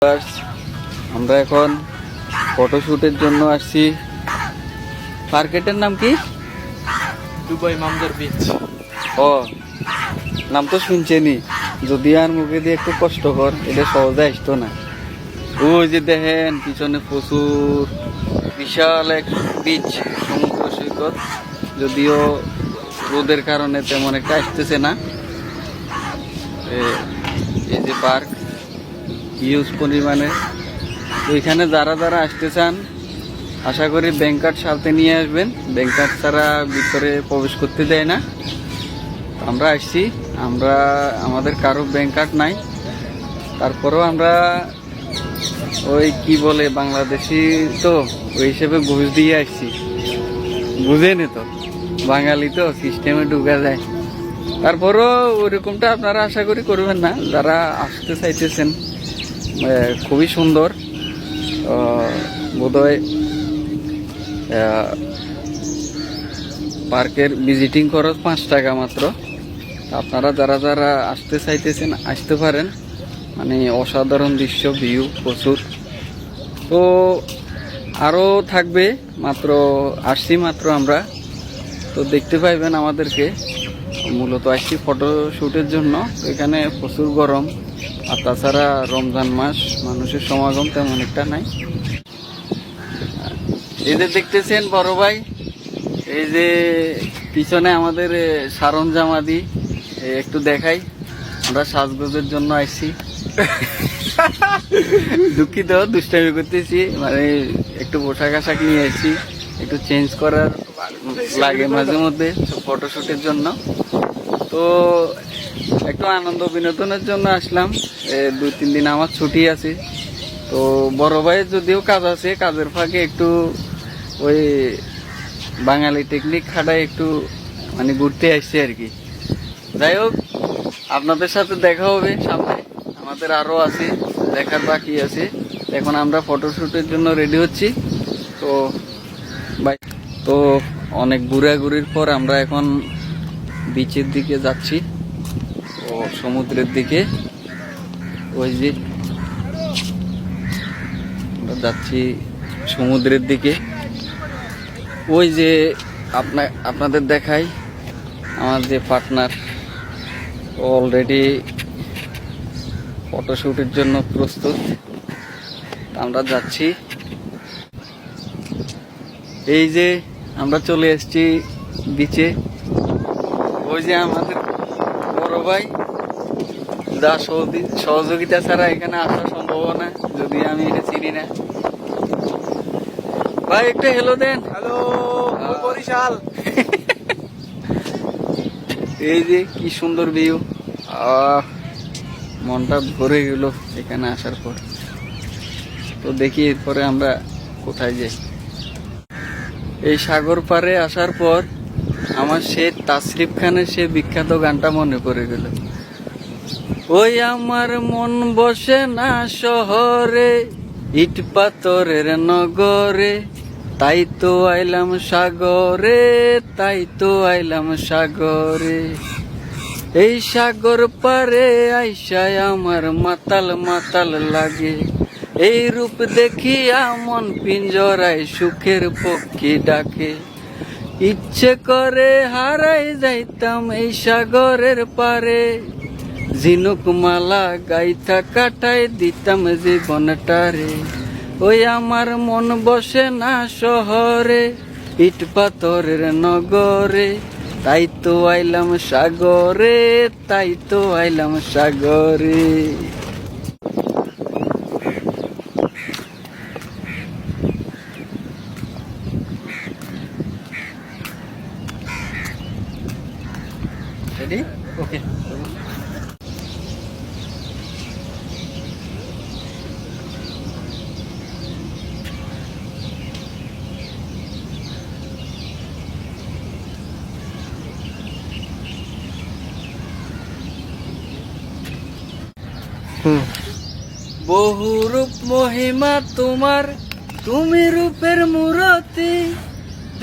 Viewers, আমরা এখন ফটোশুটের জন্য আসছি। পার্কেটের নাম কি? Dubai মামদার beach. ও, নাম তো শুনছেনি, যদি আর মুখে দিয়ে একটু কষ্টকর, এটা সহজে আসতো না। ওই যে দেখেন পিছনে প্রচুর বিশাল এক বিচ, সমুদ্র সৈকত। যদিও রোদের কারণে তেমন একটা আসতেছে না। এই যে পার্ক হিউজ পরিমাণে। তো এখানে যারা যারা আসতে চান আশা করি ব্যাংক কার্ড সাথে নিয়ে আসবেন। ব্যাংক কার্ড ছাড়া ভিতরে প্রবেশ করতে দেয় না। আমরা আসছি, আমাদের কারো ব্যাংক কার্ড নাই, তারপরেও আমরা ওই কি বলে বাংলাদেশি তো ওই হিসেবে ঘুষ দিয়ে আসছি। বুঝেনি তো, বাঙালি তো সিস্টেমে ঢুকা যায়। তারপরও ওইরকমটা আপনারা আশা করি করবেন না যারা আসতে চাইতেছেন। খুবই সুন্দর। বোধহয় পার্কের ভিজিটিং খরচ 5 টাকা মাত্র। আপনারা যারা যারা আসতে চাইতেছেন আসতে পারেন। মানে অসাধারণ দৃশ্য, ভিউ প্রচুর। তো আরও থাকবে, আসছি মাত্র আমরা। তো দেখতে পাইবেন আমাদেরকে। মূলত আসছি ফটো শ্যুটের জন্য। এখানে প্রচুর গরম, আর তাছাড়া রমজান মাস, মানুষের সমাগম তেমন একটা নাই। এই যে দেখতেছেন বড় ভাই, এই যে পিছনে আমাদের সরঞ্জামাদি একটু দেখাই। আমরা সাজগোজের জন্য আসছি। দুঃখিত, দুষ্টামি করতেছি, মানে একটু পোশাক আশাক নিয়ে আসছি, একটু চেঞ্জ করার লাগে মাঝে মধ্যে ফটোশুটের জন্য। তো একটু আনন্দ বিনোদনের জন্য আসলাম। 2-3 দিন আমার ছুটি আছে। তো বড় ভাইয়ের যদিও কাজ আছে, কাজের ফাঁকে একটু ওই বাঙালি টেকনিক খাটায় একটু মানে ঘুরতে আসছে আর কি। যাই হোক, আপনাদের সাথে দেখা হবে সামনে। আমাদের আরও আছে, দেখার বাকি আছে। এখন আমরা ফটোশুটের জন্য রেডি হচ্ছি। তো তো অনেক ঘোরাঘুরির পর আমরা এখন বিচের দিকে যাচ্ছি, ও সমুদ্রের দিকে। ওই যে আমরা যাচ্ছি সমুদ্রের দিকে। ওই যে আপনাদের দেখাই, আমার যে পার্টনার অলরেডি ফটোশুটের জন্য প্রস্তুত। আমরা যাচ্ছি। এই যে আমরা চলে এসেছি বিচে। ওই যে আমাদের বড় ভাই, যা সহযোগিতা ছাড়া এখানে আসা সম্ভব না, যদি আমি এটা চিনি না। ভাই একটা হ্যালো দেন। হ্যালো বরিশাল। এই যে কি সুন্দর ভিউ, মনটা ভরে গেল এখানে আসার পর। তো দেখি এরপরে আমরা কোথায় যাই। এই সাগর পাড়ে আসার পর আমার সে তাসরিফ খানের সে বিখ্যাত গানটা মনে পড়ে গেল। ওই আমার মন বসে না শহরে, ইট পাথরের নগরে, তাই তো আইলাম সাগরে, তাই তো আইলাম সাগরে। এই সাগর পারে আইসায় আমার মাতাল মাতাল লাগে, এই রূপ দেখিয়া মন পিঞ্জরায় সুখের পক্ষী ডাকে। ইচ্ছে করে হারাই যাইতাম এই সাগরের পারে, ঝিনুক মালা গাইথা কাটাই দিতাম জীবনটারে। ওই আমার মন বসে না শহরে, ইট পাথরের নগরে, তাই তো আইলাম সাগরে, তাই তো আইলাম সাগরে। রেডি? ওকে। বহু রূপ মহিমা তোমার, তুমি রূপের মূরতি,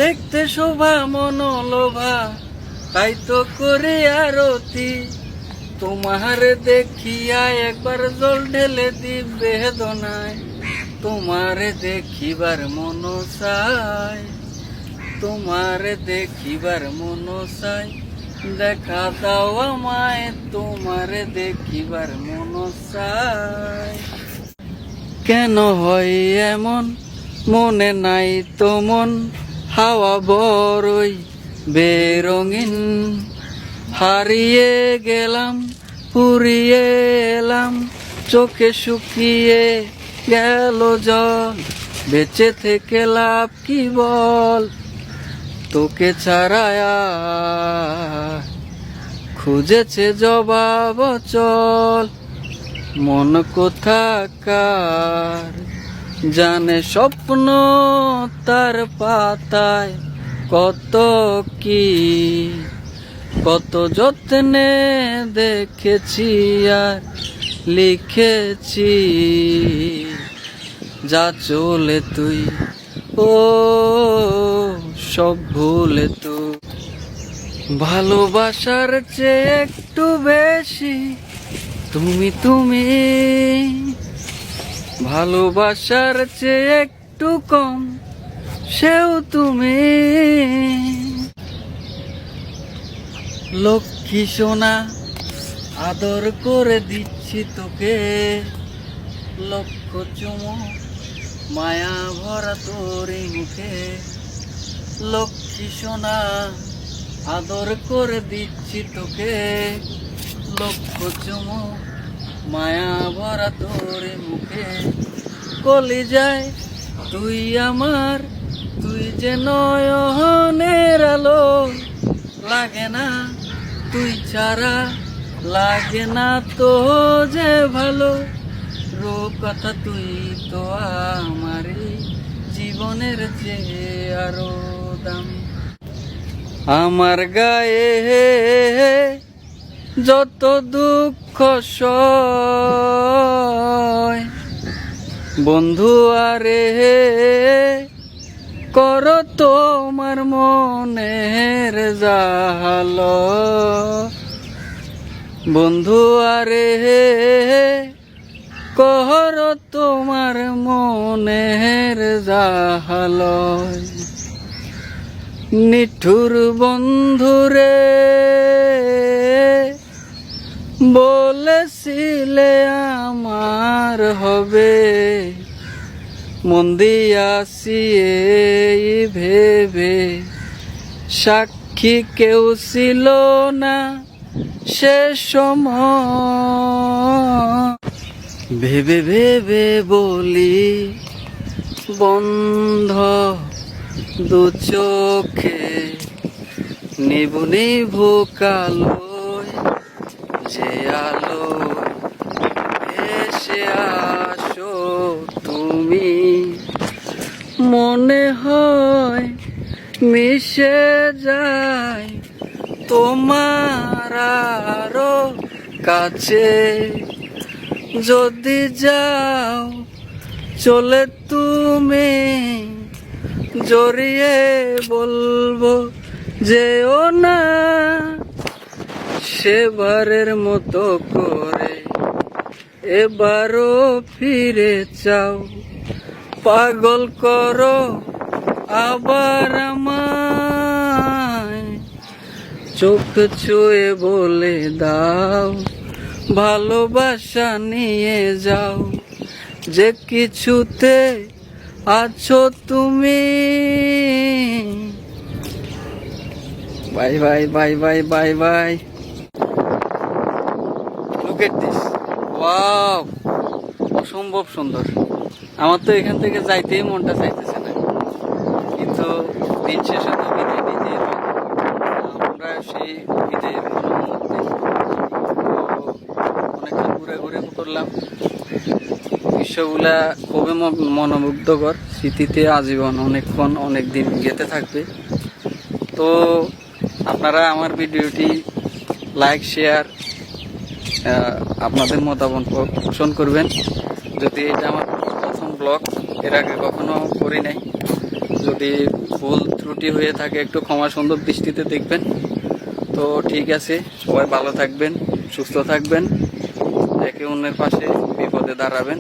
দেখতে শোভা মনোলোভা, তাই তো করে আরতি। তোমারে দেখিয়া একবার জল ঢেলে দিই বেদনায়, তোমারে দেখিবার মন চায়, তোমারে দেখিবার মন চায়, দেখা দাও আমায়, তোমারে দেখিবার মন চায়। কেন হয় এমন মনে নাই তো মন, হাওয়া বড়ই বেরঙিন, হারিয়ে গেলাম ফুরিয়ে এলাম, চোখে শুকিয়ে গেল জল, বেঁচে থেকে লাভ কি বল, তোকে ছাড়ায়া খুঁজেছে জবাব চল, মন কোথাকার জানে স্বপ্ন তার পাতায় কত কি, কত যত্নে দেখেছি আর লিখেছি, যা চলে তুই ও সব ভুলে তুই। ভালোবাসার চেয়ে একটু বেশি তুমি তুমি, ভালোবাসার চেয়ে একটু কম সেও তুমি। লক্ষ্মী সোনা আদর করে দিচ্ছি তোকে, লক্ষ চুমো মায়া ভরা তোরই মুখে, লক্ষ্মী সোনা আদর করে দিচ্ছি তোকে, লক্ষ চুমো মায়া ভরা তোরই মুখে, কলিজায় তুই আমার, তুই যে নয়নের আলো, লাগে না তুই ছাড়া, লাগে না তো যে ভালো, রূপকথা তুই তো আমারই জীবনের চেয়ে আরো দামি। আমার গায়ে যত দুঃখ সয় বন্ধু আরে কর তোমার মনের জাল, বন্ধু আরে কর তোমার মনের জাল। নিঠুর বন্ধুরে বলেছিলে আমার হবে, মন দিয়াছি এই ভেবে, সাক্ষী কেউ ছিল না সে সময়, ভেবে ভেবে বলি বন্ধ দু চোখে, নিভু নিভু কালোয় যে আলো এসে আসো তুমি, মনে হয় মিশে যায় তোমার আরো কাছে, যদি যাও চলে তুমি জড়িয়ে বলবো যেও না, সেবারের মতো করে এবারও ফিরে চাও, পাগল করো আবার আমায়, চোখ ছুঁয়ে বলে দাও ভালোবাসা নিয়ে যাও, যে কিছুতে আছো তুমি। Bye bye bye bye bye bye. Look at this, wow, অসম্ভব সুন্দর। আমার তো এখান থেকে যাইতেই মনটা চাইতেছে না, কিন্তু দিন শেষে তো বিদায় নিতে হবে। আমরা সেই বিদায়ের মুহূর্তে অনেকটা ঘুরে করলাম। দৃশ্যগুলা খুবই মনোমুগ্ধকর, স্মৃতিতে আজীবন অনেকক্ষণ অনেক দিন গেতে থাকবে। তো আপনারা আমার ভিডিওটি লাইক শেয়ার আপনাদের মতামত পোষণ করবেন। যদি এটা আমার প্রথম ব্লগ, এর আগে কখনো করি নাই, যদি ভুল ত্রুটি হয়ে থাকে একটু ক্ষমা সুন্দর দৃষ্টিতে দেখবেন। তো ঠিক আছে, সবাই ভালো থাকবেন, সুস্থ থাকবেন, একে অন্যের পাশে বিপদে দাঁড়াবেন।